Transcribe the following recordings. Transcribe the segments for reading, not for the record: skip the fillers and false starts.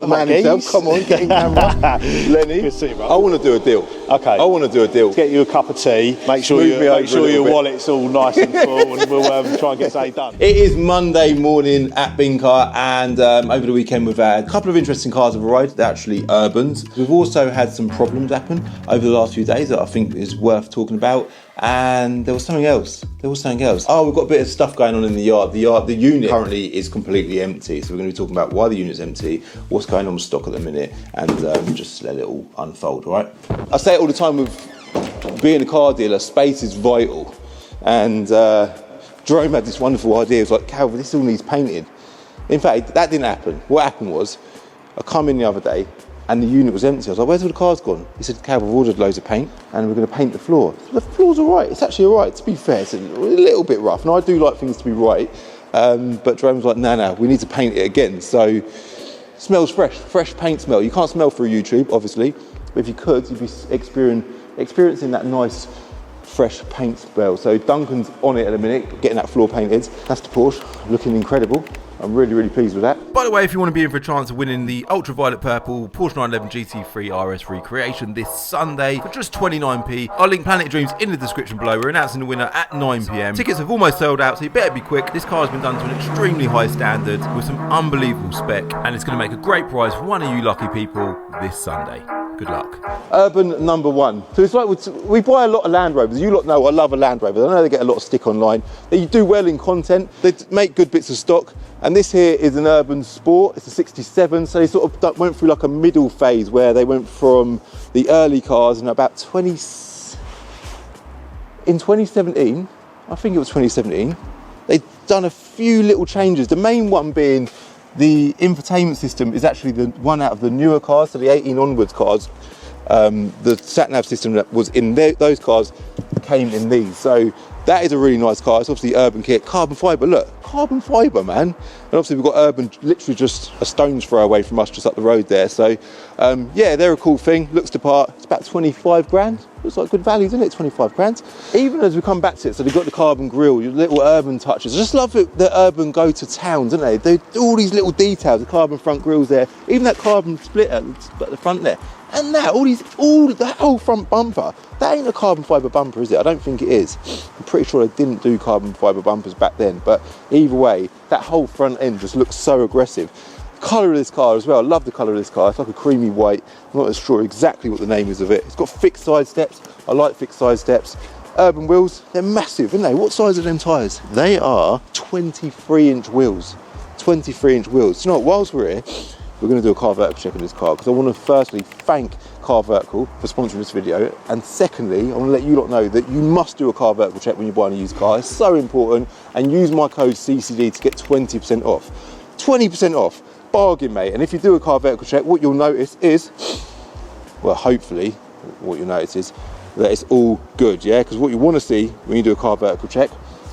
Man himself, come on, get in camera. Lenny, Good to see you, bro. I want to do a deal. Okay. I want to do a deal. Get you a cup of tea. Make sure your wallet's all nice and full, and we'll try and get something done. It is Monday morning at Bincar, and over the weekend we've had a couple of interesting cars have arrived. They're actually Urbans. We've also had some problems happen over the last few days that I think is worth talking about. And there was something else. Oh, we've got a bit of stuff going on in the yard. The unit currently is completely empty. So we're going to be talking about why the unit's empty, what's going on with stock at the minute, and just let it all unfold, all right? I say it all the time with being a car dealer, space is vital. And Jerome had this wonderful idea. He was like, Calvin, this all needs painting. In fact, that didn't happen. What happened was, I come in the other day, and the unit was empty. I was like, where's all the cars gone? He said, Cav, I've ordered loads of paint and we're going to paint the floor. The floor's all right. It's actually all right, to be fair. It's a little bit rough. And I do like things to be right. But Jerome was like, no, we need to paint it again. So, smells fresh paint smell. You can't smell through YouTube, obviously. But if you could, you'd be experiencing that nice, fresh paint smell. So Duncan's on it at a minute, getting that floor painted. That's the Porsche, looking incredible. I'm really, really pleased with that. By the way, if you want to be in for a chance of winning the ultraviolet purple Porsche 911 GT3 RS Recreation this Sunday for just 29p, I'll link Planet Dreams in the description below. We're announcing the winner at 9 PM. Tickets have almost sold out, so you better be quick. This car has been done to an extremely high standard with some unbelievable spec, and it's going to make a great prize for one of you lucky people this Sunday. Good luck. Urban number one. So it's like we buy a lot of Land Rovers. You lot know I love a Land Rover. I know they get a lot of stick online. They do well in content. They make good bits of stock. And this here is an Urban Sport. It's a 67. So they sort of went through like a middle phase where they went from the early cars in about 2017, I think it was 2017, they'd done a few little changes. The main one being the infotainment system is actually the one out of the newer cars, so the 18 onwards cars. The sat-nav system that was in those cars came in these. So that is a really nice car. It's obviously Urban kit, carbon fibre. Look, carbon fibre, man. And obviously we've got Urban literally just a stone's throw away from us, just up the road there. So yeah, they're a cool thing. Looks the part. It's about 25 grand. Looks like good value, doesn't it? 25 grand. Even as we come back to it, so they've got the carbon grille, your little Urban touches. I just love it that Urban go to town, don't they? They do all these little details, the carbon front grills there, even that carbon splitter at the front there. And that, that whole front bumper, that ain't a carbon fibre bumper, is it? I don't think it is. I'm pretty sure they didn't do carbon fibre bumpers back then, but either way, that whole front end just looks so aggressive. Colour of this car as well, I love the colour of this car. It's like a creamy white. I'm not sure exactly what the name is of it. It's got fixed side steps. I like fixed side steps. Urban wheels, they're massive, aren't they? What size are them tyres? They are 23-inch wheels. 23-inch wheels. Do you know what, whilst we're here, we're going to do a car vertical check on this car because I want to firstly thank Car Vertical for sponsoring this video, and secondly I want to let you lot know that you must do a car vertical check when you're buying a used car. It's so important, and use my code CCD to get 20% off. 20% off, bargain mate. And if you do a car vertical check, what you'll notice is, well hopefully what you'll notice is that it's all good, yeah, because what you want to see when you do a car vertical check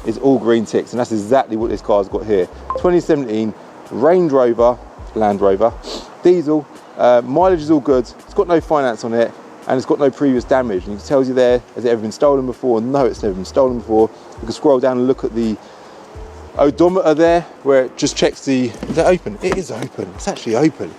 is all green ticks, and that's exactly what this car's got here. 2017 Range Rover, Land Rover, diesel, mileage is all good, it's got no finance on it, and it's got no previous damage. And it tells you there, has it ever been stolen before? No, it's never been stolen before. You can scroll down and look at the odometer there, where it just checks the, is that open? It is open, it's actually open.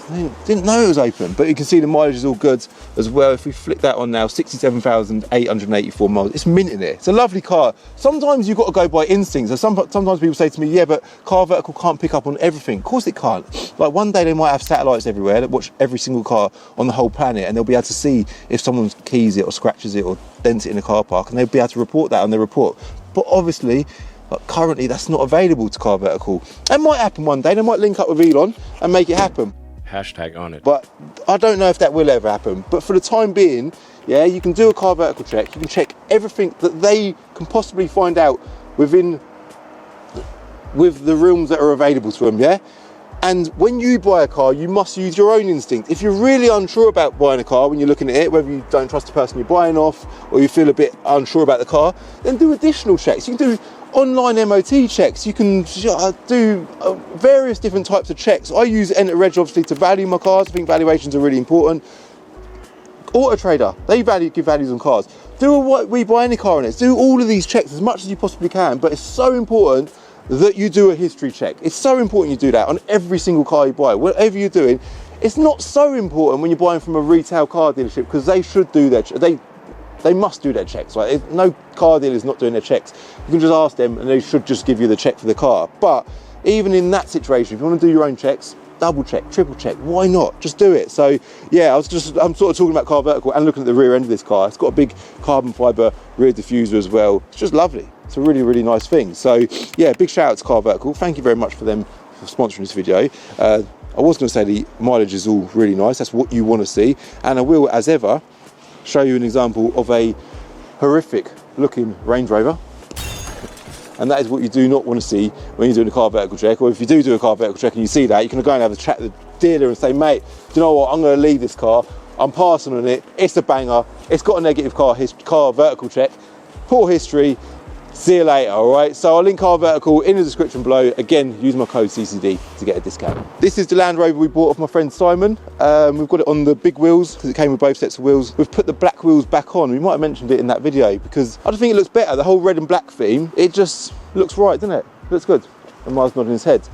I didn't know it was open, but you can see the mileage is all good as well. If we flick that on now, 67,884 miles. It's mint in it. It's a lovely car. Sometimes you've got to go by instincts. Sometimes people say to me, yeah, but Car Vertical can't pick up on everything. Of course it can't. Like one day they might have satellites everywhere that watch every single car on the whole planet, and they'll be able to see if someone keys it or scratches it or dents it in a car park, and they'll be able to report that on their report. But obviously, currently that's not available to Car Vertical. That might happen one day. They might link up with Elon and make it happen. Hashtag on it. But I don't know if that will ever happen. But for the time being, yeah, you can do a car vertical check. You can check everything that they can possibly find out with the rooms that are available to them, yeah? And when you buy a car, you must use your own instinct. If you're really unsure about buying a car when you're looking at it, whether you don't trust the person you're buying off or you feel a bit unsure about the car, then do additional checks. You can do online MOT checks. You can do various different types of checks. I use Enter Reg obviously to value my cars. I think valuations are really important. Auto Trader, they give values on cars. Do a We Buy Any Car on it. Do all of these checks as much as you possibly can, but it's so important that you do a history check. It's so important you do that on every single car you buy. Whatever you're doing, it's not so important when you're buying from a retail car dealership, because they should do their they must do their checks, right? No car dealer is not doing their checks. You can just ask them and they should just give you the check for the car. But even in that situation, if you want to do your own checks, double check, triple check, why not? Just do it. So yeah, I'm sort of talking about car vertical and looking at the rear end of this car. It's got a big carbon fibre rear diffuser as well. It's just lovely. It's a really, really nice thing. So yeah, big shout out to Car Vertical. Thank you very much for them for sponsoring this video. I was going to say the mileage is all really nice. That's what you want to see. And I will, as ever, show you an example of a horrific looking Range Rover. And that is what you do not want to see when you're doing a car vertical check. Or if you do a car vertical check and you see that, you can go and have a chat with the dealer and say, mate, do you know what? I'm going to leave this car. I'm passing on it. It's a banger. It's got a negative car vertical check. Poor history. See you later, all right? So I'll link Car Vertical in the description below. Again, use my code CCD to get a discount. This is the Land Rover we bought off my friend Simon. We've got it on the big wheels because it came with both sets of wheels. We've put the black wheels back on. We might have mentioned it in that video because I just think it looks better. The whole red and black theme, it just looks right, doesn't it? Looks good. And Miles nodding his head.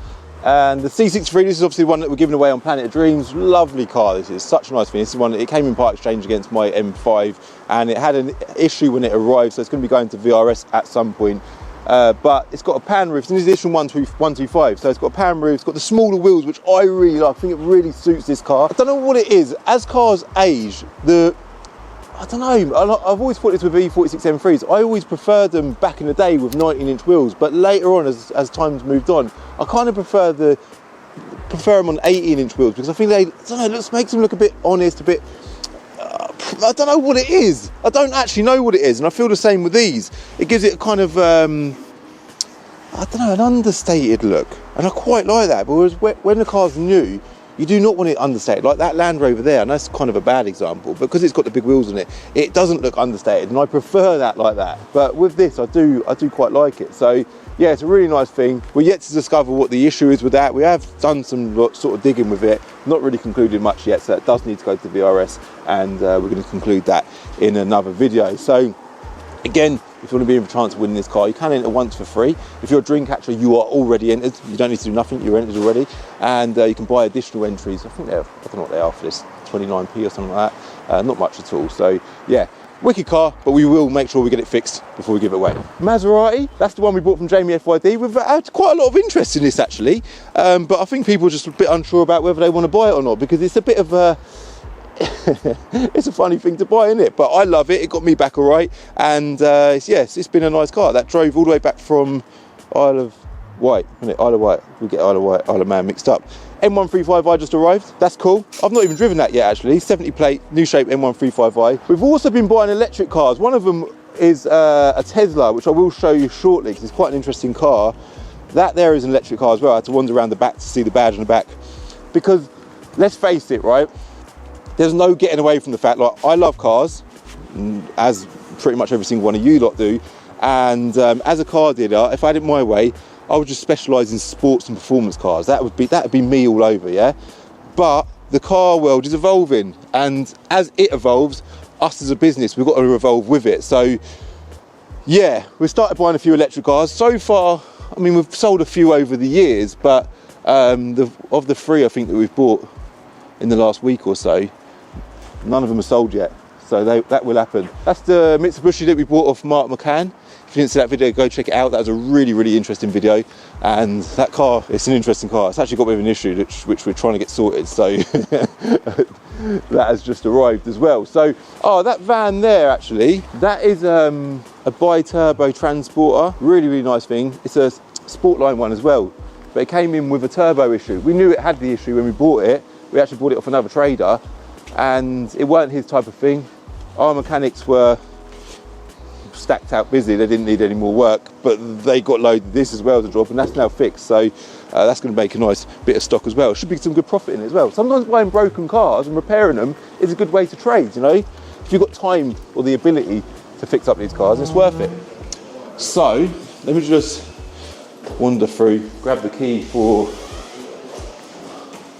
And the C63, this is obviously one that we're giving away on Planet of Dreams. Lovely car, this is such a nice thing. This is one that it came in part exchange against my M5 and it had an issue when it arrived, so it's going to be going to VRS at some point. But it's got a pan roof. It's an edition 125, so it's got a pan roof. It's got the smaller wheels, which I really like. I think it really suits this car. I don't know what it is. As cars age, I don't know, I've always thought this with E46 M3s. I always preferred them back in the day with 19-inch wheels, but later on, as time's moved on, I kind of prefer them on 18-inch wheels because I think I don't know, it makes them look a bit honest, a bit. I don't know what it is. I don't actually know what it is, and I feel the same with these. It gives it a kind of, I don't know, an understated look, and I quite like that. But when the car's new, you do not want it understated. Like that Land Rover there, and that's kind of a bad example, but because it's got the big wheels on it, it doesn't look understated, and I prefer that like that. But with this, I do quite like it. So yeah, it's a really nice thing. We're yet to discover what the issue is with that. We have done some sort of digging with it, not really concluded much yet, so that does need to go to VRS, and we're going to conclude that in another video. So again, if you want to be in for a chance of winning this car, you can enter once for free. If you're a dream catcher, you are already entered. You don't need to do nothing, you're entered already. And you can buy additional entries. I think I don't know what they are for this, 29p or something like that. Not much at all. So yeah, wicked car, but we will make sure we get it fixed before we give it away. Maserati, that's the one we bought from Jamie FYD. We've had quite a lot of interest in this actually. But I think people are just a bit unsure about whether they want to buy it or not, because it's a bit of a, it's a funny thing to buy, isn't it? But I love it. It got me back all right, and yes, it's been a nice car. That drove all the way back from Isle of Wight, isn't it? Isle of Wight. We get Isle of Wight, Isle of Man mixed up. M135i just arrived. That's cool. I've not even driven that yet actually. 70 plate, new shape M135i. We've also been buying electric cars. One of them is a Tesla, which I will show you shortly because it's quite an interesting car. That there is an electric car as well. I had to wander around the back to see the badge on the back, because let's face it, right? There's no getting away from the fact, like, I love cars, as pretty much every single one of you lot do, and as a car dealer, if I had it my way, I would just specialise in sports and performance cars. That would be me all over, yeah? But the car world is evolving, and as it evolves, us as a business, we've got to evolve with it. So yeah, we've started buying a few electric cars. So far, I mean, we've sold a few over the years, but of the three I think that we've bought in the last week or so, none of them are sold yet, so that will happen. That's the Mitsubishi that we bought off Mark McCann. If you didn't see that video, go check it out. That was a really, really interesting video, and that car, it's an interesting car. It's actually got a bit of an issue which we're trying to get sorted, so that has just arrived as well. So, oh, that van there actually, that is a bi-turbo transporter. Really, really nice thing. It's a Sportline one as well, but it came in with a turbo issue. We knew it had the issue when we bought it. We actually bought it off another trader, and it weren't his type of thing. Our mechanics were stacked out busy, they didn't need any more work, but they got loaded this as well to drop, and that's now fixed, so that's going to make a nice bit of stock as well. Should be some good profit in it as well. Sometimes buying broken cars and repairing them is a good way to trade, you know? If you've got time or the ability to fix up these cars, it's worth it. So, let me just wander through, grab the key for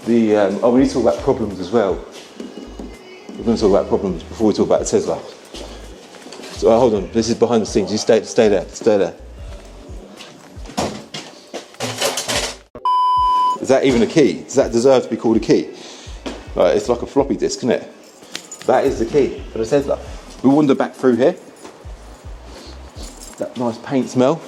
the, oh, we need to talk about problems as well. We're going to talk about problems before we talk about the Tesla. So hold on, this is behind the scenes. You stay there, stay there. Is that even a key? Does that deserve to be called a key? Like, it's like a floppy disk, isn't it? That is the key for the Tesla. We wander back through here. That nice paint smell.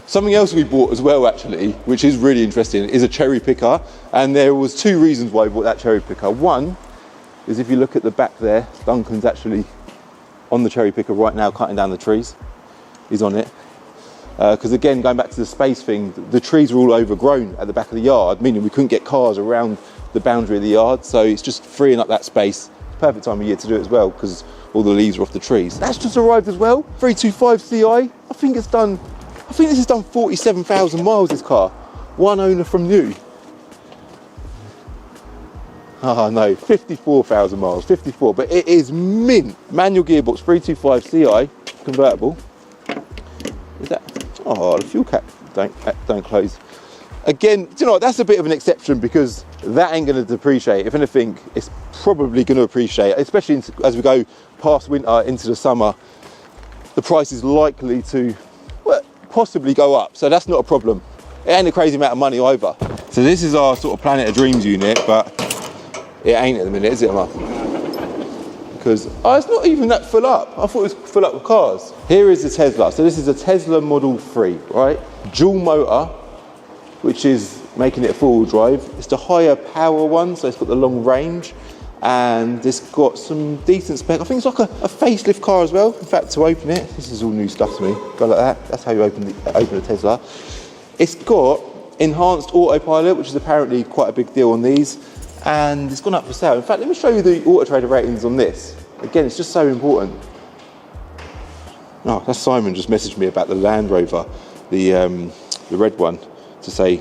Something else we bought as well, actually, which is really interesting, is a cherry picker. And there was 2 reasons why we bought that cherry picker. One is if you look at the back there, Duncan's actually on the cherry picker right now, cutting down the trees. He's on it. Because again, going back to the space thing, the trees were all overgrown at the back of the yard, meaning we couldn't get cars around the boundary of the yard. So it's just freeing up that space. Perfect time of year to do it as well, because all the leaves are off the trees. That's just arrived as well. 325 Ci. I think this has done 47,000 miles, this car. One owner from new. Oh no, 54,000 miles, 54, but it is mint. Manual gearbox, 325 Ci, convertible. Is that, oh, the fuel cap don't close. Again, do you know what, that's a bit of an exception because that ain't gonna depreciate. If anything, it's probably gonna appreciate, especially as we go past winter into the summer. The price is likely to, well, possibly go up, so that's not a problem. It ain't a crazy amount of money either. So this is our sort of Planet of Dreams unit, but it ain't at the minute, is it, Mark? Because it's not even that full up. I thought it was full up with cars. Here is the Tesla. So this is a Tesla Model 3, right? Dual motor, which is making it a four-wheel drive. It's the higher power one, so it's got the long range, and it's got some decent spec. I think it's like a facelift car as well. In fact, to open it, this is all new stuff to me. Go like that. That's how you open a Tesla. It's got enhanced autopilot, which is apparently quite a big deal on these. And it's gone up for sale. In fact, let me show you the Auto Trader ratings on this. Again, it's just so important. Oh, that's Simon just messaged me about the Land Rover, the red one, to say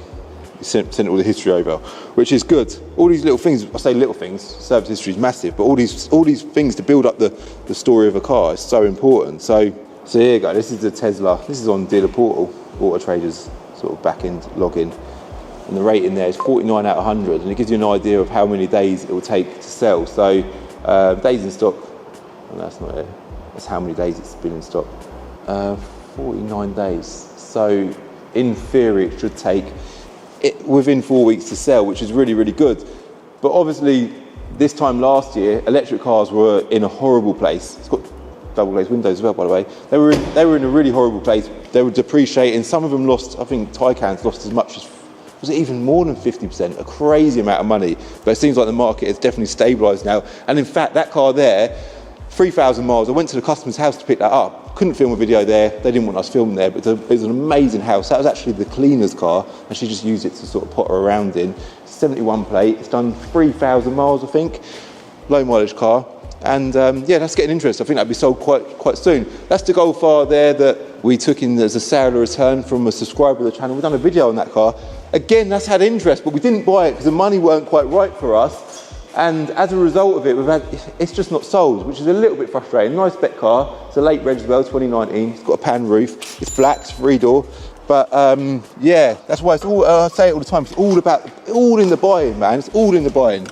he sent all the history over, which is good. All these little things, I say little things, service history is massive, but all these things to build up the story of a car is so important. So here you go. This is the Tesla. This is on Dealer Portal, Auto Trader's sort of back-end login. And the rating there is 49 out of 100, and it gives you an idea of how many days it will take to sell. So days in stock, well, that's not it, that's how many days it's been in stock. 49 days. So in theory it should take it within 4 weeks to sell, which is really, really good. But obviously this time last year, electric cars were in a horrible place. It's got double glazed windows as well, by the way. They were in a really horrible place. They were depreciating. Some of them lost, I think Taycan's lost as much as, was it even more than 50%? A crazy amount of money. But it seems like the market has definitely stabilised now. And in fact, that car there, 3,000 miles, I went to the customer's house to pick that up. Couldn't film a video there. They didn't want us filming there, but it was an amazing house. That was actually the cleaner's car, and she just used it to sort of potter around in. 71 plate, it's done 3,000 miles, I think. Low mileage car. And yeah, that's getting interest. I think that'll be sold quite soon. That's the Golf R there that we took in as a sale or return from a subscriber of the channel. We've done a video on that car. Again, that's had interest, but we didn't buy it because the money weren't quite right for us. And as a result of it, it's just not sold, which is a little bit frustrating. Nice spec car. It's a late reg as well, 2019. It's got a pan roof. It's black, it's 3-door. But yeah, that's why it's all, I say it all the time, it's all in the buying, man. It's all in the buying.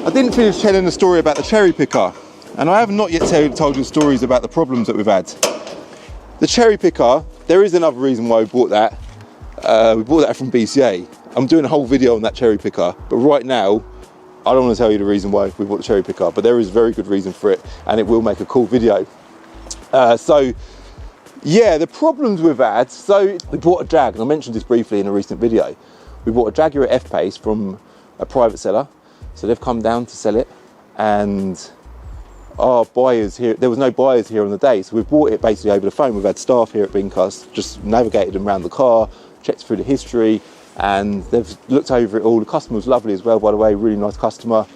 I didn't finish telling the story about the cherry picker. And I have not yet told you stories about the problems that we've had. The cherry picker, there is another reason why we bought that. We bought that from BCA. I'm doing a whole video on that cherry picker, but right now, I don't want to tell you the reason why we bought the cherry picker, but there is a very good reason for it, and it will make a cool video. So, yeah, the problems we've had, so we bought a Jag, and I mentioned this briefly in a recent video. We bought a Jaguar F-Pace from a private seller, so they've come down to sell it, and our buyers here, there was no buyers here on the day, so we've bought it basically over the phone. We've had staff here at Bincus, just navigated them around the car, checked through the history, and they've looked over it all. The customer was lovely as well, by the way, really nice customer.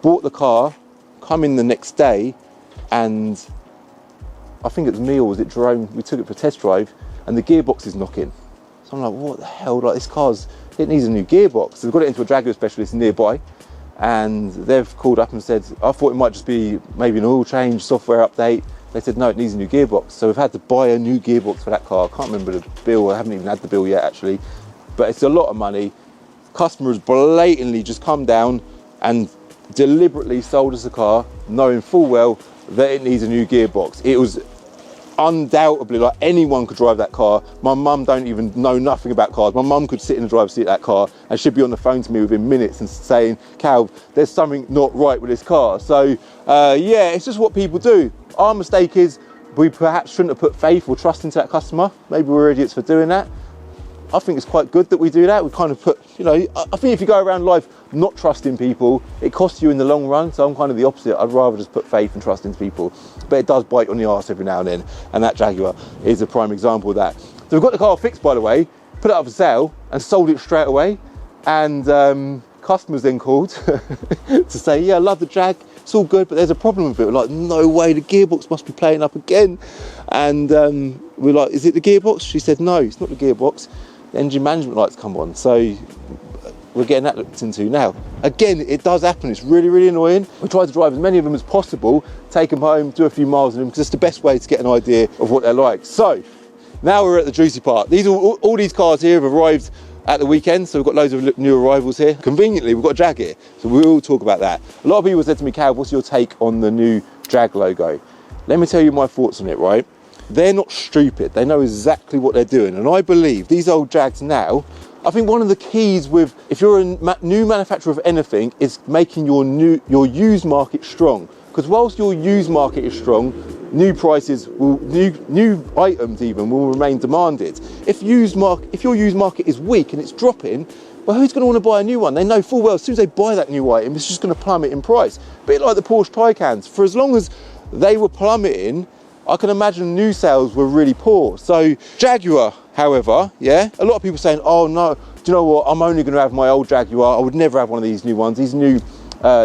Bought the car, come in the next day, and I think it was me or was it Jerome, we took it for a test drive, and the gearbox is knocking. So I'm like, what the hell, like this car's, it needs a new gearbox. So we've got it into a Jaguar specialist nearby, and they've called up and said, I thought it might just be maybe an oil change, software update. They said, no, it needs a new gearbox. So we've had to buy a new gearbox for that car. I can't remember the bill, I haven't even had the bill yet actually, but it's a lot of money. Customers blatantly just come down and deliberately sold us a car, knowing full well that it needs a new gearbox. It was undoubtedly, like, anyone could drive that car. My mum don't even know nothing about cars. My mum could sit in the driver's seat of that car and she'd be on the phone to me within minutes and saying, Cal, there's something not right with this car. So yeah, it's just what people do. Our mistake is we perhaps shouldn't have put faith or trust into that customer. Maybe we're idiots for doing that. I think it's quite good that we do that. We kind of put, you know, I think if you go around life not trusting people, it costs you in the long run. So I'm kind of the opposite. I'd rather just put faith and trust into people. But it does bite on the arse every now and then. And that Jaguar is a prime example of that. So we've got the car fixed, by the way, put it up for sale and sold it straight away. And customers then called to say, yeah, I love the Jag. It's all good, but there's a problem with it. We're like, no way, the gearbox must be playing up again. And we're like, is it the gearbox? She said, no, it's not the gearbox. The engine management lights come on. So we're getting that looked into now. Again, it does happen. It's really, really annoying. We try to drive as many of them as possible, take them home, do a few miles in them, because it's the best way to get an idea of what they're like. So now we're at the juicy part. These all these cars here have arrived at the weekend, so we've got loads of new arrivals here. Conveniently, we've got a Jag here, so we'll talk about that. A lot of people said to me, Cal, what's your take on the new Jag logo? Let me tell you my thoughts on it, right? They're not stupid. They know exactly what they're doing. And I believe these old Jags now, I think one of the keys with, if you're a new manufacturer of anything, is making your used market strong. Because whilst your used market is strong, new prices will, new items even will remain demanded. If your used market is weak and it's dropping, well, who's going to want to buy a new one? They know full well as soon as they buy that new item, it's just going to plummet in price. A bit like the Porsche Taycans. For as long as they were plummeting, I can imagine new sales were really poor. So Jaguar, however, yeah, a lot of people saying, oh no, do you know what? I'm only going to have my old Jaguar. I would never have one of these new ones. These new,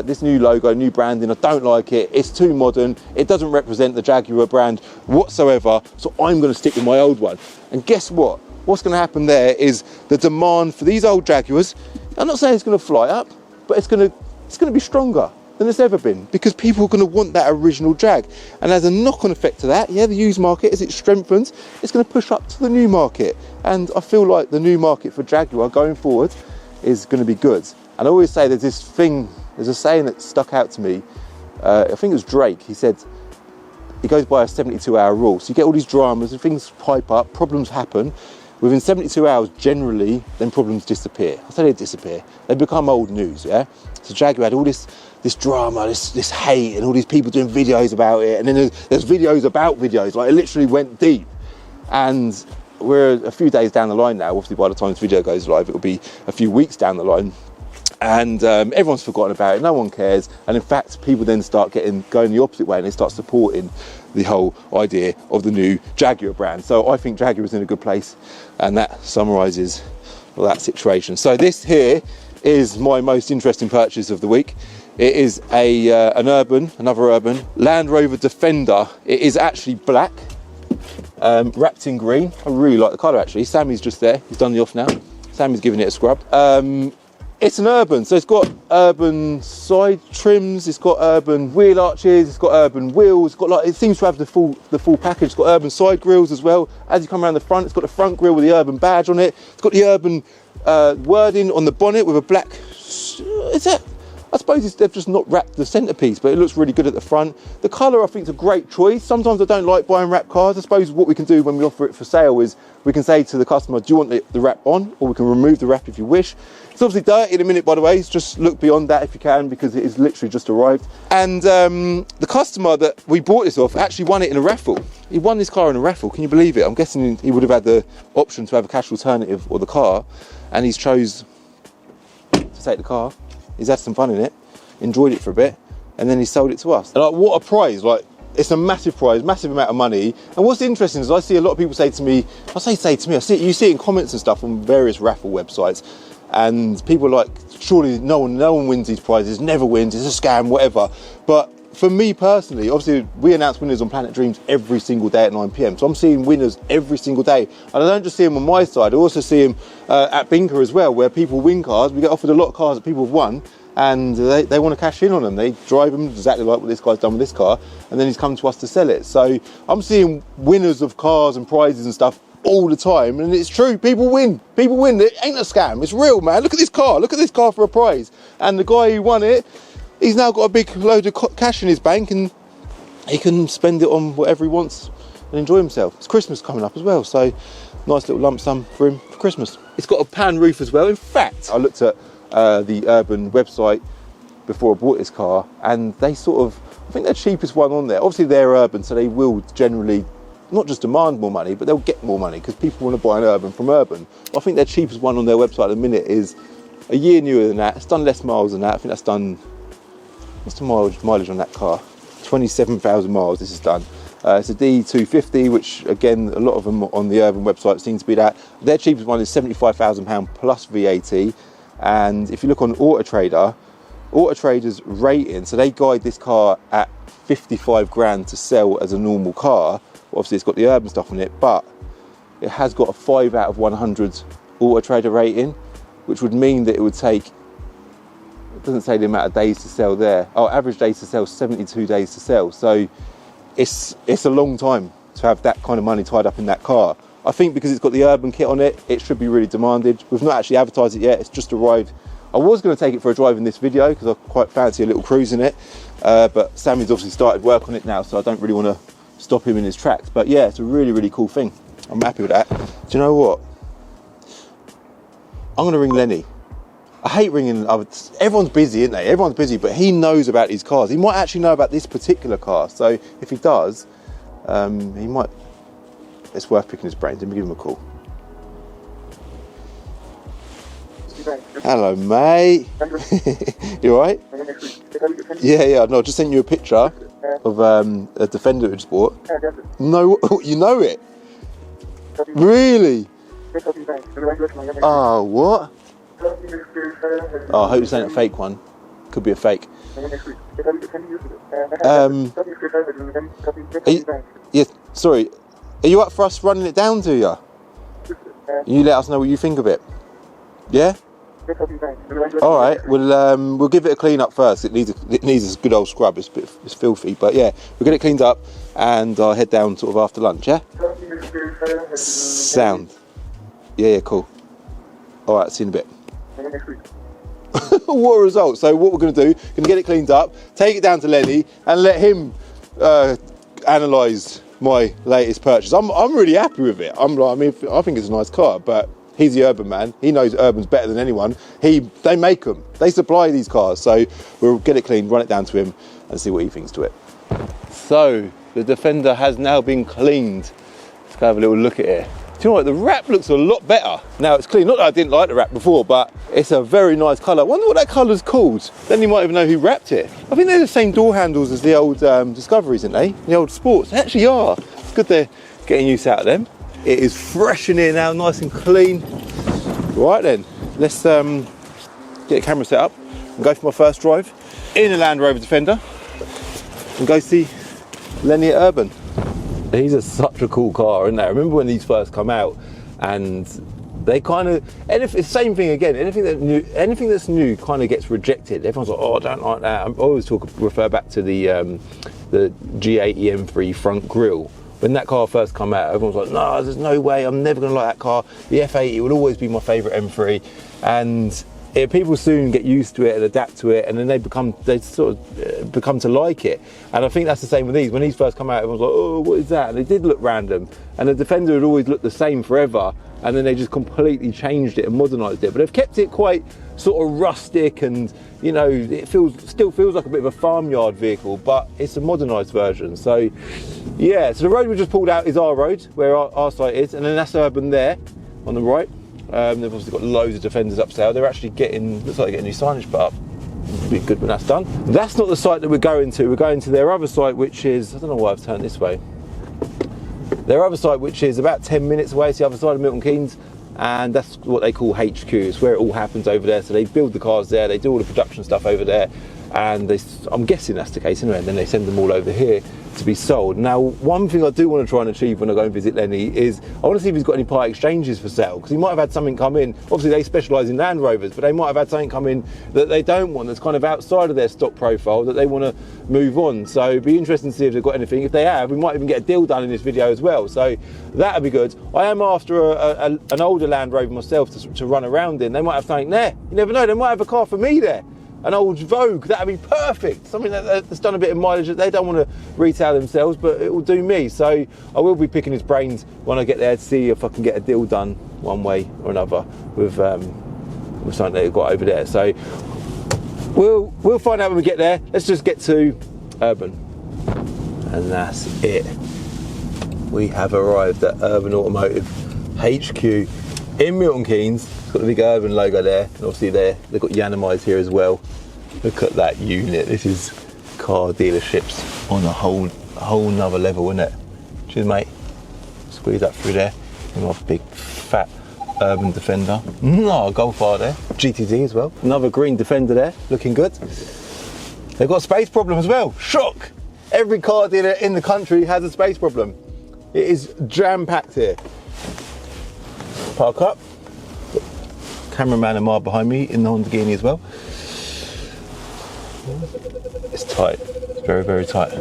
this new logo, new branding, I don't like it. It's too modern. It doesn't represent the Jaguar brand whatsoever. So I'm going to stick with my old one. And guess what? What's going to happen there is the demand for these old Jaguars, I'm not saying it's going to fly up, but it's going to be stronger than it's ever been, because people are going to want that original Jag. And as a knock-on effect to that, yeah, the used market, as it strengthens, it's going to push up to the new market. And I feel like the new market for Jaguar going forward is going to be good. And I always say there's this thing, there's a saying that stuck out to me. I think it was Drake. He said, he goes by a 72-hour rule. So you get all these dramas and things pipe up, problems happen. Within 72 hours, generally, then problems disappear. I say they disappear. They become old news, yeah? So Jaguar had all this drama, this hate, and all these people doing videos about it. And then there's videos about videos. Like, it literally went deep. And we're a few days down the line now. Obviously, by the time this video goes live, it'll be a few weeks down the line. And everyone's forgotten about it. No one cares. And in fact, people then start going the opposite way, and they start supporting the whole idea of the new Jaguar brand. So I think Jaguar is in a good place, and that summarises that situation. So this here is my most interesting purchase of the week. It is another urban Land Rover Defender. It is actually black, wrapped in green. I really like the colour actually. Sammy's just there. He's done the off now. Sammy's giving it a scrub. It's an urban, so it's got urban side trims, it's got urban wheel arches, it's got urban wheels, it's got, like, it seems to have the full package. It's got urban side grills as well. As you come around the front, it's got the front grille with the urban badge on it. It's got the urban wording on the bonnet with a black, I suppose they've just not wrapped the centrepiece, but it looks really good at the front. The colour, I think, is a great choice. Sometimes I don't like buying wrapped cars. I suppose what we can do when we offer it for sale is we can say to the customer, do you want the wrap on? Or we can remove the wrap if you wish. It's obviously dirty in a minute, by the way. Just look beyond that if you can, because it is literally just arrived. And the customer that we bought this off actually won it in a raffle. He won this car in a raffle. Can you believe it? I'm guessing he would have had the option to have a cash alternative or the car, and he's chose to take the car. He's had some fun in it, enjoyed it for a bit, and then he sold it to us. And like, what a prize! Like, it's a massive prize, massive amount of money. And what's interesting is I see a lot of people say to me, you see it in comments and stuff on various raffle websites, and people are like, surely no one wins these prizes, never wins, it's a scam, whatever. But for me personally, obviously we announce winners on Planet Dreams every single day at 9 PM. So I'm seeing winners every single day. And I don't just see them on my side, I also see them at Binker as well, where people win cars. We get offered a lot of cars that people have won, and they want to cash in on them. They drive them exactly like what this guy's done with this car, and then he's come to us to sell it. So I'm seeing winners of cars and prizes and stuff all the time, and it's true, people win. It ain't a scam, it's real, man. Look at this car for a prize. And the guy who won it, he's now got a big load of cash in his bank, and he can spend it on whatever he wants and enjoy himself. It's Christmas coming up as well, so nice little lump sum for him for Christmas. It's got a pan roof as well. In fact, I looked at the Urban website before I bought this car, and they sort of, I think they're cheapest one on there. Obviously they're Urban, so they will generally not just demand more money, but they'll get more money because people want to buy an Urban from Urban. I think their cheapest one on their website at the minute is a year newer than that. It's done less miles than that. I think that's done, what's the mileage on that car? 27,000 miles this is done. It's a D250, which again, a lot of them on the Urban website seem to be that. Their cheapest one is £75,000 plus VAT. And if you look on Auto Trader's rating, so they guide this car at 55 grand to sell as a normal car. Obviously it's got the Urban stuff on it, but it has got a 5 out of 100 Auto Trader rating, which would mean that it would take, it doesn't say the amount of days to sell there. Oh, average days to sell, 72 days to sell. So it's a long time to have that kind of money tied up in that car. I think because it's got the Urban kit on it, it should be really demanded. We've not actually advertised it yet, it's just a ride. I was going to take it for a drive in this video because I quite fancy a little cruise in it, but Sammy's obviously started work on it now, so I don't really want to stop him in his tracks. But yeah, it's a really, really cool thing. I'm happy with that. Do you know what? I'm going to ring Lenny. I hate ringing others. Everyone's busy, isn't they? Everyone's busy, but he knows about these cars. He might actually know about this particular car. So if he does, he might, it's worth picking his brains. Let me give him a call. Hello, mate. You alright? Yeah, no, I just sent you a picture of a Defender we just bought. No, you know it? Really? Oh, what? Oh, I hope this ain't a fake one. Could be a fake. Yeah, sorry. Are you up for us running it down to you? You let us know what you think of it. Yeah? All right. We'll give it a clean up first. It needs a good old scrub. It's filthy, but yeah, we'll get it cleaned up and I'll head down sort of after lunch. Yeah. Sound. Yeah, cool. All right. See you in a bit. What a result. So what we're going to do, going to get it cleaned up, take it down to Lenny and let him analyse my latest purchase. I'm really happy with it. I think it's a nice car, but he's the Urban man. He knows Urban's better than anyone. They make them. They supply these cars. So we'll get it cleaned, run it down to him and see what he thinks to it. So the Defender has now been cleaned. Let's go have a little look at it. Do you know what? The wrap looks a lot better. Now it's clean. Not that I didn't like the wrap before, but it's a very nice colour. I wonder what that colour's called. Then you might even know who wrapped it. I think they're the same door handles as the old Discoveries, aren't they? The old Sports. They actually are. It's good they're getting use out of them. It is fresh in here now, nice and clean. Right then, let's get the camera set up and go for my first drive in a Land Rover Defender and go see Lenny at Urban. These are such a cool car, aren't they? I remember when these first come out and they kind of, it's the same thing again, anything that's new kind of gets rejected. Everyone's like, oh, I don't like that. I always refer back to the G80 M3 front grille. When that car first come out, everyone's like, no, there's no way, I'm never going to like that car. The F80 will always be my favourite M3. And people soon get used to it and adapt to it, and then they sort of become to like it. And I think that's the same with these. When these first come out, everyone's like, oh, what is that? And they did look random. And the Defender had always looked the same forever. And then they just completely changed it and modernised it. But they've kept it quite sort of rustic and, you know, it still feels like a bit of a farmyard vehicle, but it's a modernised version. So, yeah, so the road we just pulled out is our road, where our site is, and then that's Urban there on the right. They've obviously got loads of Defenders up sale. They're actually looks like they're getting new signage put up. It'll be good when that's done. That's not the site that we're going to. We're going to their other site, which is, I don't know why I've turned this way. Their other site, which is about 10 minutes away, it's the other side of Milton Keynes, and that's what they call HQ. It's where it all happens over there. So they build the cars there, they do all the production stuff over there, and I'm guessing that's the case anyway, and then they send them all over here to be sold. Now, one thing I do want to try and achieve when I go and visit Lenny is I want to see if he's got any part exchanges for sale, because he might have had something come in. Obviously they specialise in Land Rovers, but they might have had something come in that they don't want, that's kind of outside of their stock profile, that they want to move on. So it'd be interesting to see if they've got anything. If they have, we might even get a deal done in this video as well, so that'd be good. I am after an older Land Rover myself to run around in. They might have something there, you never know, they might have a car for me there. an old Vogue, that'd be perfect. Something that's done a bit of mileage that they don't want to retail themselves, but it will do me. So I will be picking his brains when I get there to see if I can get a deal done one way or another with something that they've got over there. So we'll find out when we get there. Let's just get to Urban, and that's it. We have arrived at Urban Automotive HQ in Milton Keynes. It's got the big Urban logo there, and obviously they've got Yanamais here as well. Look at that unit. This is car dealerships on a whole nother level, isn't it? Cheers, mate. Squeeze that through there. And my big fat Urban Defender. Oh, Golf R there. GTD as well. Another green Defender there, looking good. They've got a space problem as well. Shock! Every car dealer in the country has a space problem. It is jam-packed here. Park up. Cameraman Amar behind me in the Lamborghini as well. It's tight. It's very, very tight. I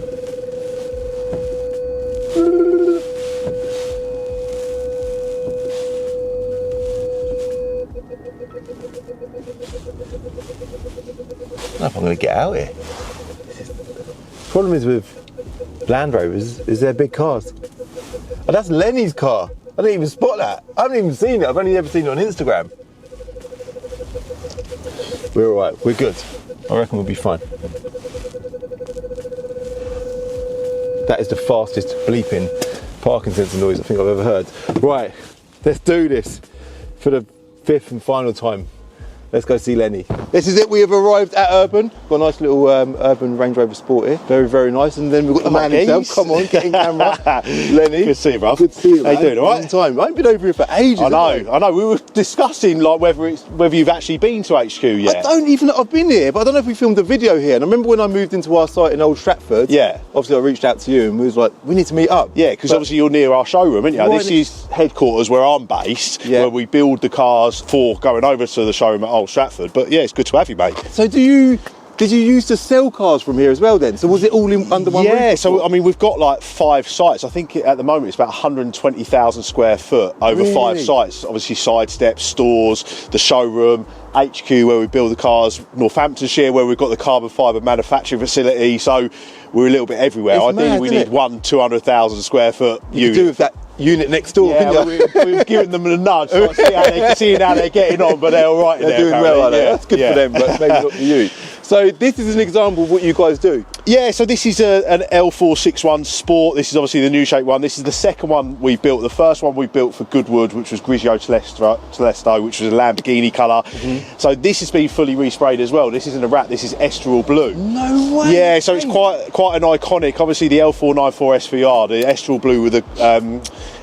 don't know if I'm going to get out here. The problem is with Land Rovers is they're big cars. Oh, that's Lenny's car. I didn't even spot that. I haven't even seen it. I've only ever seen it on Instagram. We're all right. We're good. I reckon we'll be fine. That is the fastest bleeping parking sensor noise I think I've ever heard. Right, let's do this for the 5th and final time. Let's go see Lenny. This is it, we have arrived at Urban. Got a nice little Urban Range Rover Sport here. Very, very nice. And then we've got the man himself. Come on, get in camera. Lenny. Good to see you, bro. Good to see you, man. How you doing, all right? Long time. I ain't been over here for ages. I know. We were discussing like whether you've actually been to HQ yet. I don't even know I've been here, but I don't know if we filmed a video here. And I remember when I moved into our site in Old Stratford. Yeah. Obviously I reached out to you and we was like, we need to meet up. Yeah, because obviously you're near our showroom, aren't you? Right. This is headquarters where I'm based, Yeah. where we build the cars for going over to the showroom at Old Stratford. But yeah, it's good to have you, mate. So did you used to sell cars from here as well then? So was it all under one roof? Yeah, so I mean we've got like 5 sites. I think at the moment it's about 120,000 square foot over Really? 5 sites. Obviously side steps, stores, the showroom, HQ where we build the cars, Northamptonshire where we've got the carbon fibre manufacturing facility. So we're a little bit everywhere. It's Ideally mad, we isn't need it? one 200,000 square foot You unit. could do with that unit next door, Yeah, couldn't you? we've given them a nudge, like, seeing how they're getting on, but they're all right. They're doing well, aren't they? That's good for them, but maybe not for you. So this is an example of what you guys do. Yeah, so this is an L461 Sport. This is obviously the new shape one. This is the second one we built. The first one we built for Goodwood, which was Grigio Telesto, which was a Lamborghini colour. So this has been fully resprayed as well. This isn't a wrap, this is Esteril Blue. No way. Yeah, so it's quite an iconic. Obviously the L494 SVR, the Esteril Blue with the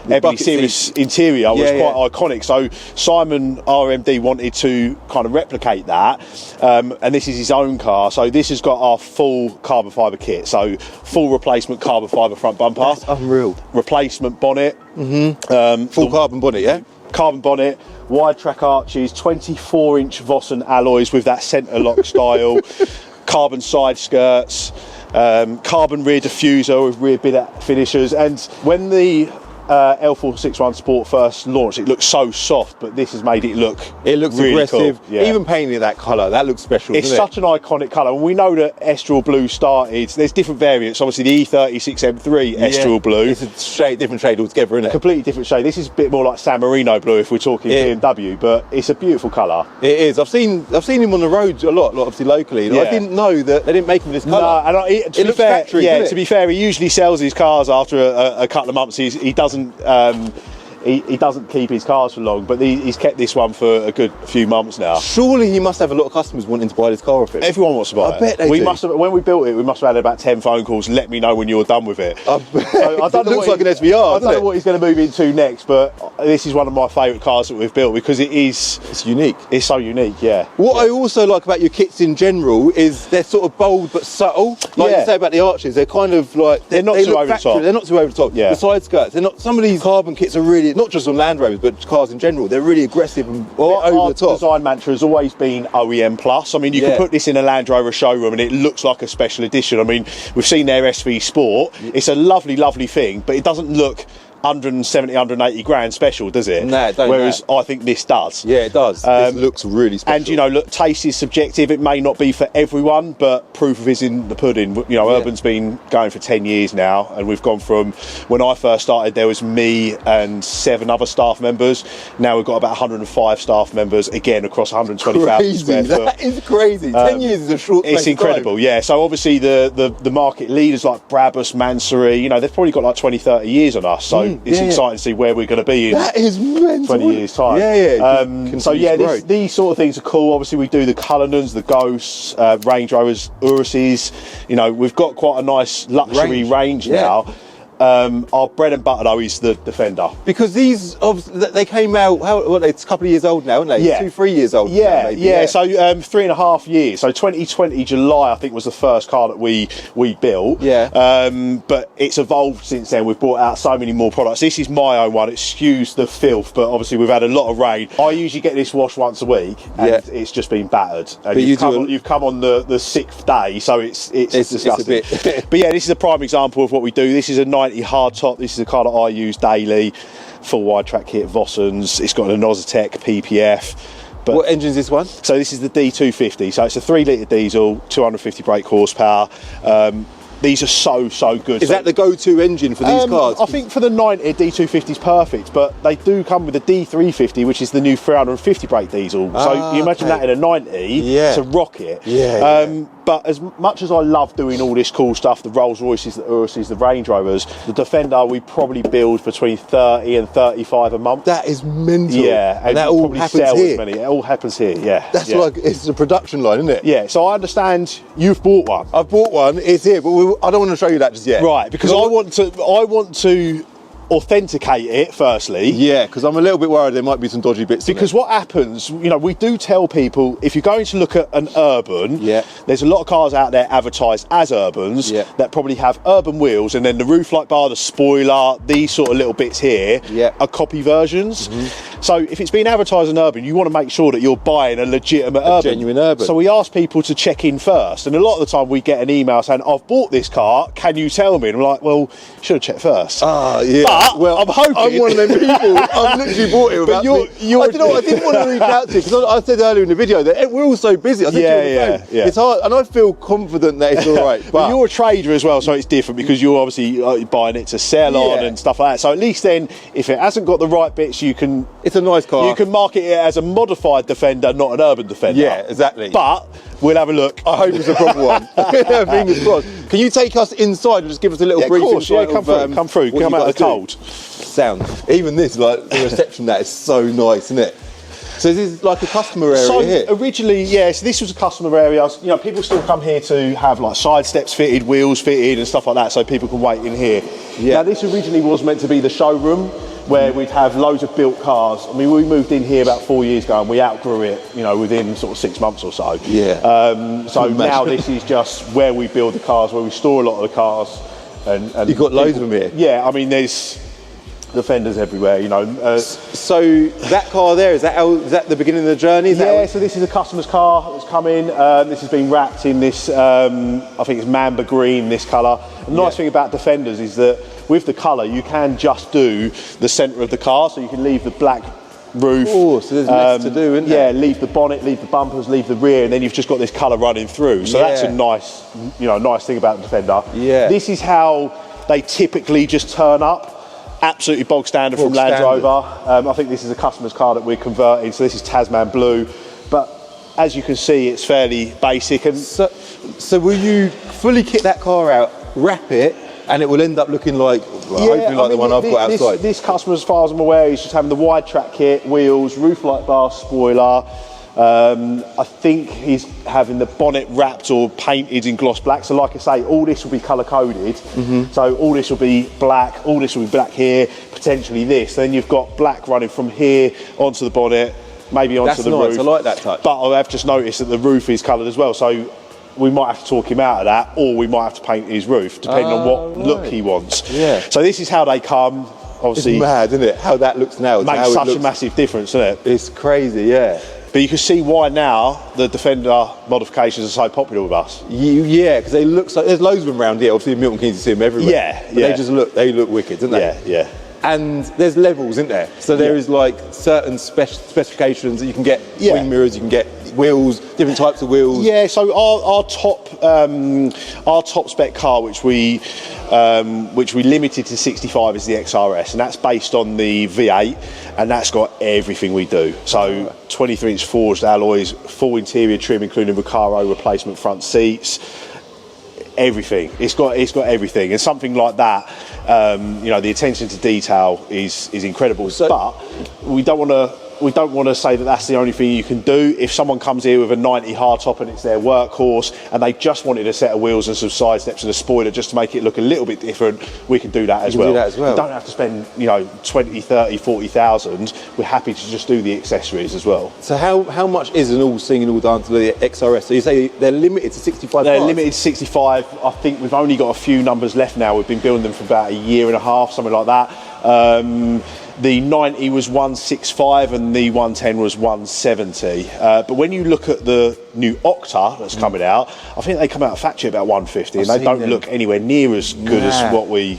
Ebony Series interior was quite iconic. So Simon RMD wanted to kind of replicate that, and this is his own car. So this has got our full carbon fibre kit. So full replacement carbon fibre front bumper. That's unreal. Replacement bonnet. Full carbon bonnet, yeah? Carbon bonnet, wide track arches, 24-inch Vossen alloys with that centre lock style, carbon side skirts, carbon rear diffuser with rear billet finishers. And when the L461 Sport first launched, it looked so soft, but this has made it look really aggressive. cool. Yeah. Even painting it that colour, that looks special. It's doesn't such an iconic colour, and we know that Esteril Blue started. There's different variants. Obviously, the E36 M3 Esteril Blue. It's a different shade altogether, isn't it? Completely different shade. This is a bit more like San Marino blue if we're talking BMW, but it's a beautiful colour. It is. I've seen him on the roads a lot, obviously locally. Yeah. I didn't know that they didn't make him this colour. No, and to be fair, to be fair, he usually sells his cars after a couple of months. He doesn't. He doesn't keep his cars for long, but he's kept this one for a good few months now. Surely he must have a lot of customers wanting to buy this car off him. Everyone wants to buy it. I bet they do. Must have, when we built it, we must have had about 10 phone calls. Let me know when you're done with it. So I don't know looks what like an SVR. I don't know what he's going to move into next, but this is one of my favourite cars that we've built because It's unique. It's so unique, yeah. What I also like about your kits in general is they're sort of bold but subtle. Like you say about the arches, they're kind of like they're not too over the top. They're not too over the top. Yeah. The side skirts, they're not. Some of these carbon kits are really not just on Land Rovers, but cars in general. They're really aggressive and over the top. Our design mantra has always been OEM plus. I mean, you can put this in a Land Rover showroom and it looks like a special edition. I mean, we've seen their SV Sport. It's a lovely, lovely thing, but it doesn't look 170, 180 grand special, does it? No, it don't. Whereas I think this does. Yeah, it does. This looks really special. And, you know, look, taste is subjective. It may not be for everyone, but proof is in the pudding. You know, Urban's been going for 10 years now, and we've gone from, when I first started, there was me and 7 other staff members. Now we've got about 105 staff members, again, across 120,000 square foot. That is crazy. 10 years is a short space It's incredible, time. yeah. So obviously the market leaders like Brabus, Mansory, you know, they've probably got like 20, 30 years on us. So it's exciting to see where we're going to be in that is mental. 20 years' time. So yeah, these sort of things are cool. Obviously, we do the Cullinans, the Ghosts, Range Rovers, Uruses. You know, we've got quite a nice luxury range now. Our bread and butter though is the Defender, because these they came out. It's a couple of years old now, aren't they? Yeah, 2-3 years old. Yeah, now, maybe. yeah. So 3.5 years. So 2020 July, I think, was the first car that we built. Yeah. But it's evolved since then. We've brought out so many more products. This is my own one. Excuse the filth, but obviously we've had a lot of rain. I usually get this washed once a week, and it's just been battered. And but you've come on the 6th day, so it's disgusting. It's a bit. But yeah, this is a prime example of what we do. This is a 90 hardtop. This is a car that I use daily. Full wide track kit, Vossens. It's got an Nosotec PPF. But what engine is this one? So this is the D250. So it's a 3-litre diesel, 250 brake horsepower. These are so good. Is that the go-to engine for these cars? I think for the 90, D250 is perfect, but they do come with the D350, which is the new 350 brake diesel. So you imagine that in a 90, it's a rocket. But as much as I love doing all this cool stuff, the Rolls Royces, the Uruses, the Range Rovers, the Defender, we probably build between 30 and 35 a month. That is mental. Yeah, and that all happens here. It all happens here. Yeah, that's like it's a production line, isn't it? Yeah. So I understand you've bought one. I've bought one. It's here, but I don't want to show you that just yet. Right, because I want to authenticate it firstly. Yeah, because I'm a little bit worried there might be some dodgy bits. Because what happens, you know, we do tell people, if you're going to look at an Urban, there's a lot of cars out there advertised as Urbans that probably have Urban wheels, and then the roof light bar, the spoiler, these sort of little bits here are copy versions. So if it's been advertised as an Urban, you want to make sure that you're buying a legitimate Urban. Genuine Urban. So we ask people to check in first, and a lot of the time we get an email saying, I've bought this car, can you tell me? And I'm like, well, you should have checked first. But well, I'm hoping. I'm one of them people. I've literally bought it without. I don't know. I didn't want to reach out to you because I said earlier in the video that we're all so busy. I said to you on the phone, it's hard, and I feel confident that it's all right. But you're a trader as well, so it's different because you're obviously buying it to sell on and stuff like that. So at least then, if it hasn't got the right bits, you can. It's a nice car. You can market it as a modified Defender, not an Urban Defender. Yeah, exactly. But we'll have a look. I hope it's a proper one. Fingers crossed. Can you take us inside and just give us a little brief? Of course, come through. Come out of the cold. Sound. Even this, like the reception, that is so nice, isn't it? So this is like a customer area here? Originally, so this was a customer area. You know, people still come here to have like side steps fitted, wheels fitted and stuff like that, so people can wait in here. Now this originally was meant to be the showroom where we'd have loads of built cars. I mean, we moved in here about 4 years ago and we outgrew it, you know, within sort of 6 months or so. So now this is just where we build the cars, where we store a lot of the cars. And you've got loads of them here? Yeah, I mean, there's Defenders everywhere, you know. So that car there, is that the beginning of the journey? So this is a customer's car that's come in. This has been wrapped in this, I think it's Mamba green, this colour. The nice thing about Defenders is that with the colour, you can just do the centre of the car, so you can leave the black roof. Oh, so there's less to do, isn't there? Yeah, leave the bonnet, leave the bumpers, leave the rear, and then you've just got this colour running through. So that's a nice, nice thing about the Defender. Yeah. This is how they typically just turn up. Absolutely bog standard from Land Rover. I think this is a customer's car that we're converting, so this is Tasman Blue. But as you can see, it's fairly basic. And so will you fully kit that car out, wrap it, and it will end up looking like, hopefully like the one I've got outside? This customer, as far as I'm aware, is just having the wide track kit, wheels, roof light bar, spoiler. I think he's having the bonnet wrapped or painted in gloss black. So like I say, all this will be colour coded. So all this will be black, all this will be black here, potentially this. Then you've got black running from here onto the bonnet, maybe onto the roof. I like that touch. But I have just noticed that the roof is coloured as well. So we might have to talk him out of that, or we might have to paint his roof, depending on what look he wants. Yeah. So this is how they come. Obviously, it's mad, isn't it? How that looks now. Makes such a massive difference, doesn't it? It's crazy, yeah. But you can see why now the Defender modifications are so popular with us. Yeah, because they look so. There's loads of them around here. Obviously, in Milton Keynes, you see them everywhere. Yeah, but they look wicked, don't they? Yeah. And there's levels, isn't there? So there is like certain specifications that you can get wing mirrors, you can get wheels, different types of wheels. Yeah, so our top spec car, which we limited to 65, is the XRS, and that's based on the V8, and that's got everything we do. So 23-inch forged alloys, full interior trim, including Recaro replacement front seats. Everything. It's got everything, and something like that. The attention to detail is incredible. But we don't want to say that that's the only thing you can do. If someone comes here with a 90 hardtop and it's their workhorse, and they just wanted a set of wheels and some side steps and a spoiler just to make it look a little bit different, we can do that as well. You don't have to spend 20, 30, 40,000. We're happy to just do the accessories as well. So how much is an all singing, all dancing the XRS? So you say they're limited to 65 They're cars? limited to 65. I think we've only got a few numbers left now. We've been building them for about a year and a half, something like that. The 90 was 165 and the 110 was 170. But when you look at the new Octa that's coming out, I think they come out of factory about 150, and they don't look anywhere near as good as what we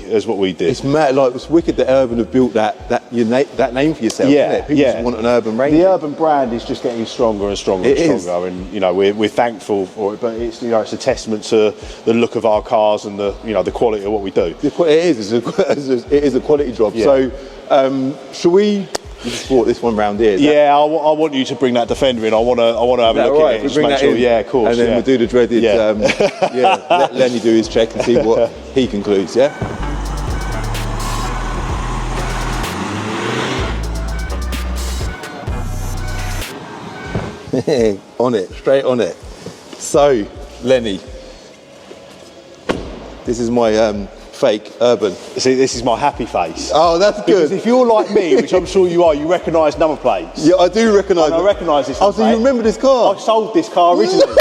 did. It's mad, like it's wicked that Urban have built that name for yourself. Yeah, isn't it? People just want an Urban range. The Urban brand is just getting stronger and stronger and stronger, and we're thankful for it. But it's it's a testament to the look of our cars and the the quality of what we do. It is a quality job. Yeah. So shall we just brought this one round here? I want you to bring that Defender in. I want to have a look at it. Just make sure. Yeah, of course. And then we'll do the dreaded. Let Lenny do his check and see what he concludes. Yeah. Straight on it. So, Lenny, this is my fake Urban. See, this is my happy face. Oh, that's because good. If you're like me, which I'm sure you are, you recognise number plates. Yeah, I do recognise. I recognise this. Oh, so you remember this car? I sold this car originally.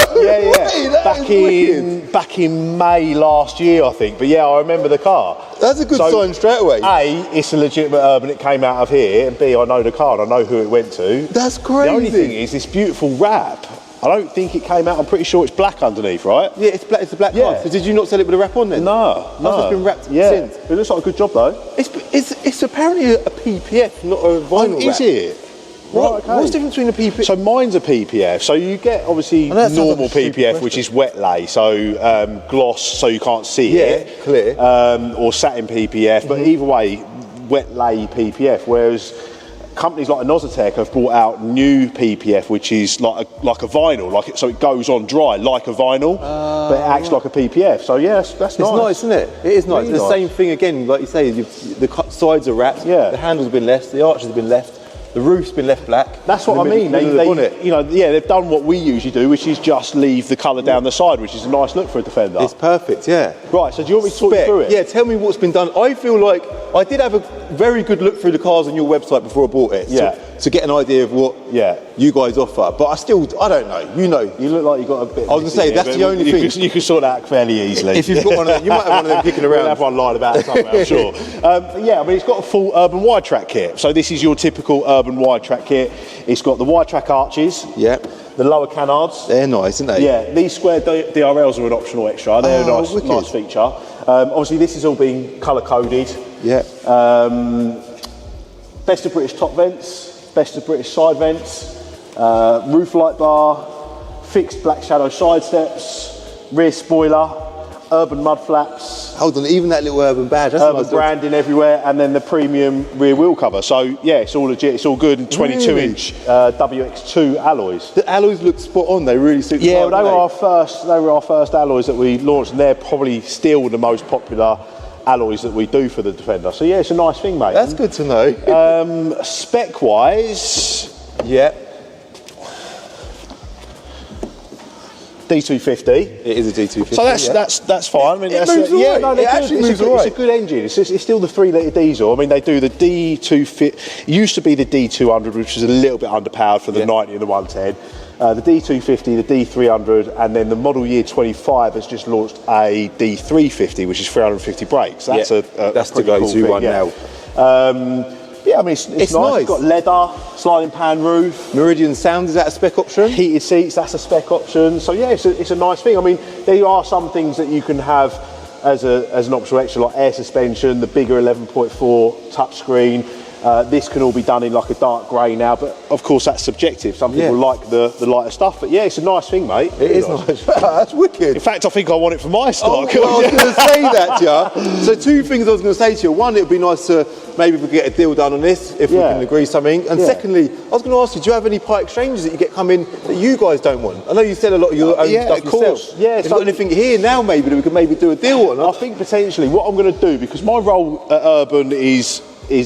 Back in May last year, I think. But I remember the car. That's a good sign straight away. A, it's a legitimate Urban. It came out of here, and B, I know the car and I know who it went to. That's crazy. The only thing is this beautiful wrap. I don't think it came out. I'm pretty sure it's black underneath, right? Yeah, it's black. It's a black car. So did you not sell it with a wrap on then? No. It's been wrapped since. It looks like a good job though. It's apparently a PPF, not a vinyl wrap. Is it? Right, okay. What's the difference between a PPF? So mine's a PPF. So you get obviously normal PPF, which is wet lay, so gloss, so you can't see it. Clear. Or satin PPF, but either way, wet lay PPF. Whereas companies like Automotive have brought out new PPF, which is like a vinyl, so it goes on dry like a vinyl, but it acts like a PPF. So that's nice. It's nice, isn't it? It is nice. Really the same thing again, like you say. The sides are wrapped. Yeah. The handles have been left. The arches have been left. The roof's been left black. That's what I mean. They've done what we usually do, which is just leave the colour down the side, which is a nice look for a Defender. It's perfect, yeah. Right, so do you want me to talk you through it? Yeah, tell me what's been done. I feel like I did have a very good look through the cars on your website before I bought it. To get an idea of what you guys offer. But I don't know. You look like you've got a bit. I was going to say, that's the only thing. You can sort that out fairly easily. If you've got one of them, you might have one of them kicking around. We'll have one lying about somewhere, I'm sure. It's got a full Urban wide track kit. So this is your typical Urban wide track kit. It's got the wide track arches. Yeah. The lower canards. They're nice, aren't they? Yeah. These square DRLs are an optional extra. They're a nice feature. Obviously, this is all being colour coded. Yeah. Best of British top vents. Best of British side vents, roof light bar, fixed black shadow side steps, rear spoiler, Urban mud flaps. Hold on, even that little Urban badge. That's Urban branding everywhere, and then the premium rear wheel cover. So it's all legit. It's all good. And 22-inch WX2 alloys. The alloys look spot on. They really suit. Yeah, well, they were our first alloys that we launched, and they're probably still the most popular alloys that we do for the Defender. So it's a nice thing, mate. That's good to know. Spec wise, D250. It is a D250. So that's fine. I mean, it moves right. It actually moves right. It's a good engine. It's still the 3-litre diesel. I mean, they do the D250. It used to be the D200, which was a little bit underpowered for the 90 and the 110. The D250, the D300, and then the model year 25 has just launched a D350, which is 350 brakes. That's that's the go-to one now. It's nice. It's got leather, sliding pan roof. Meridian sound, is that a spec option? Heated seats, that's a spec option. So it's a nice thing. I mean, there are some things that you can have as an optional extra, like air suspension, the bigger 11.4 touchscreen. This can all be done in like a dark grey now, but of course that's subjective. Some people like the lighter stuff, but yeah, it's a nice thing, mate. It is nice. That's wicked. In fact, I think I want it for my stock. Oh, well, I was going to say that to you. So 2 things I was going to say to you. One, it would be nice to maybe if we get a deal done on this, if we can agree something. And secondly, I was going to ask you, do you have any part exchanges that you get coming that you guys don't want? I know you said a lot of your own stuff yourself. Yeah, have you got anything here now maybe that we could maybe do a deal on? I think potentially what I'm going to do, because my role at Urban is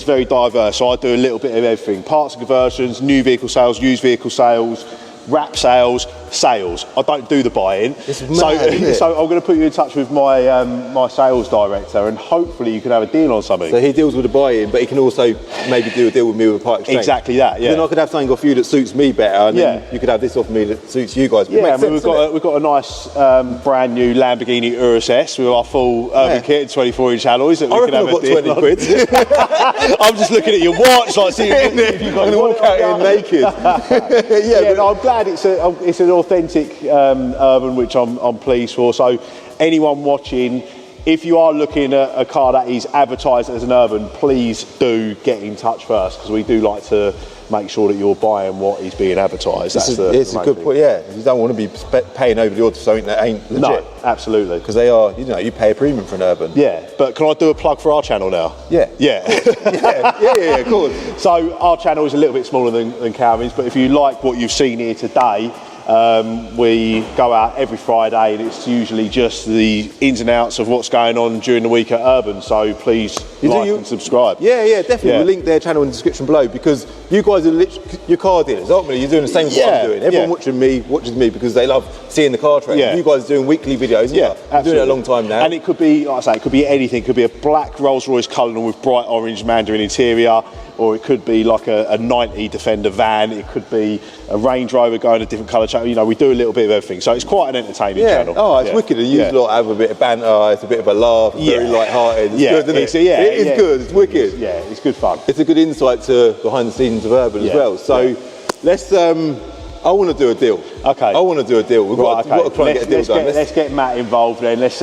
very diverse, so I do a little bit of everything. Parts and conversions, new vehicle sales, used vehicle sales, wrap sales. I don't do the buy-in. It's mad, so I'm going to put you in touch with my my sales director, and hopefully you can have a deal on something. So he deals with the buy-in, but he can also maybe do a deal with me with a part exchange. Exactly that, yeah. Then I could have something off you that suits me better, and then you could have this off me that suits you guys. Yeah, we've got a nice brand new Lamborghini Urus S with our full Urban kit and 24-inch alloys that we can have a deal on. I've got 20 quid. I'm just looking at your watch, like seeing if you've got. I'm going to walk out here naked. I'm glad it's an authentic Urban, which I'm pleased for. So anyone watching, if you are looking at a car that is advertised as an Urban, please do get in touch first, because we do like to make sure that you're buying what is being advertised. It's a good point, yeah. You don't want to be paying over the odds for something that ain't legit. No, absolutely. Because they are, you pay a premium for an Urban. Yeah, but can I do a plug for our channel now? Yeah. Yeah. yeah, of course. So our channel is a little bit smaller than Calvin's, but if you like what you've seen here today, we go out every Friday, and it's usually just the ins and outs of what's going on during the week at Urban. So please and subscribe. Yeah, definitely. We'll link their channel in the description below, because you guys are your car dealers, ultimately. You're doing the same as what I'm doing. Everyone watches me because they love seeing the car trade. You guys are doing weekly videos. Yeah, you're doing it a long time now. And it could be, like I say, it could be anything. It could be a black Rolls-Royce Cullinan with bright orange Mandarin interior, or it could be like a 90 Defender van. It could be a Range Rover going a different colour channel. We do a little bit of everything, so it's quite an entertaining channel. Oh, it's wicked. And you lot have a bit of banter. It's a bit of a laugh. It's very light-hearted. It's good, isn't it? It is good. It's wicked. It's good fun. It's a good insight to behind the scenes of Urban as well. So let's. I want to do a deal. Okay. I want to do a deal. We've got to try and get a deal done. Let's get Matt involved then. Let's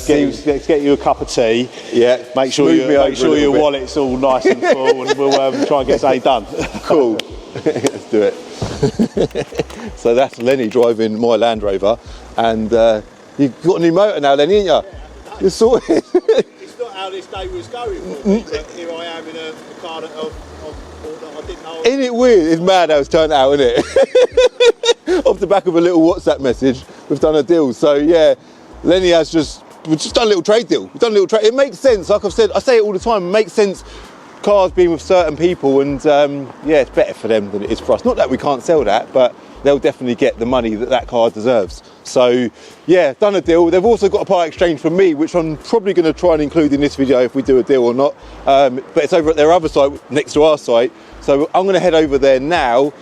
get you a cup of tea. Yeah. Make sure your wallet's all nice and full, and we'll try and get something done. Cool. Let's do it. So that's Lenny driving my Land Rover, and you've got a new motor now, Lenny, ain't you? You're sorted. It's not how this day was going for me, but here I am in a car that I didn't know. Isn't it weird? It's mad how it's turned out, isn't it? Off the back of a little WhatsApp message, we've done a deal. So yeah, Lenny we've just done a little trade deal. We've done a little trade. It makes sense. Like I've said, I say it all the time. It makes sense. Cars being with certain people, and it's better for them than it is for us. Not that we can't sell that, but they'll definitely get the money that car deserves. So yeah, done a deal. They've also got a part exchange for me, which I'm probably going to try and include in this video if we do a deal or not. But it's over at their other site next to our site. So I'm going to head over there now.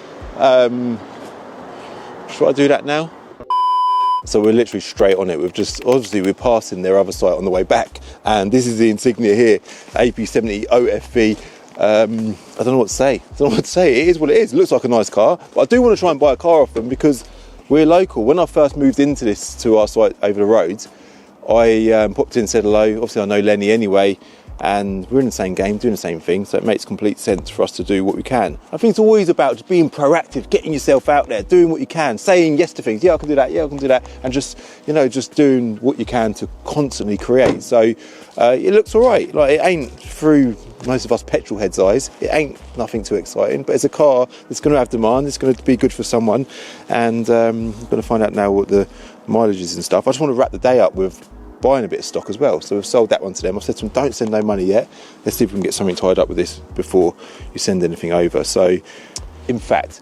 Should I do that now? So we're literally straight on it. We're passing their other site on the way back, and this is the Insignia here, AP70 OFV. I don't know what to say. It is what it is. It looks like a nice car, but I do want to try and buy a car off them because we're local. When I first moved to our site over the road, I popped in and said hello. Obviously, I know Lenny anyway, and we're in the same game, doing the same thing, so it makes complete sense for us to do what we can. I think it's always about just being proactive, getting yourself out there, doing what you can, saying yes to things. Yeah, I can do that, and just doing what you can to constantly create. So it looks all right. Like, it ain't through most of us petrol heads' eyes, it ain't nothing too exciting, but it's a car that's going to have demand, it's going to be good for someone, and I'm going to find out now what the mileage is and stuff. I just want to wrap the day up with buying a bit of stock as well. So we've sold that one to them. I've said to them, don't send no money yet. Let's see if we can get something tied up with this before you send anything over. So, in fact,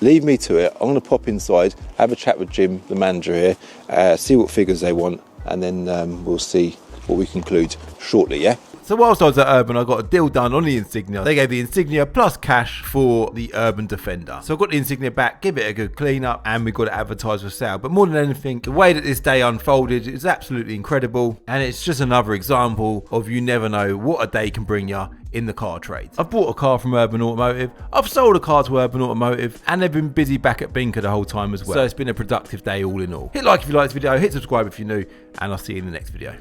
leave me to it. I'm going to pop inside, have a chat with Jim, the manager here, see what figures they want, and then we'll see what we conclude shortly, yeah? So whilst I was at Urban, I got a deal done on the Insignia. They gave the Insignia plus cash for the Urban Defender. So I got the Insignia back, give it a good clean up, and we got it advertised for sale. But more than anything, the way that this day unfolded is absolutely incredible. And it's just another example of you never know what a day can bring you in the car trade. I've bought a car from Urban Automotive, I've sold a car to Urban Automotive, and they've been busy back at Binker the whole time as well. So it's been a productive day all in all. Hit like if you like this video, hit subscribe if you're new, and I'll see you in the next video.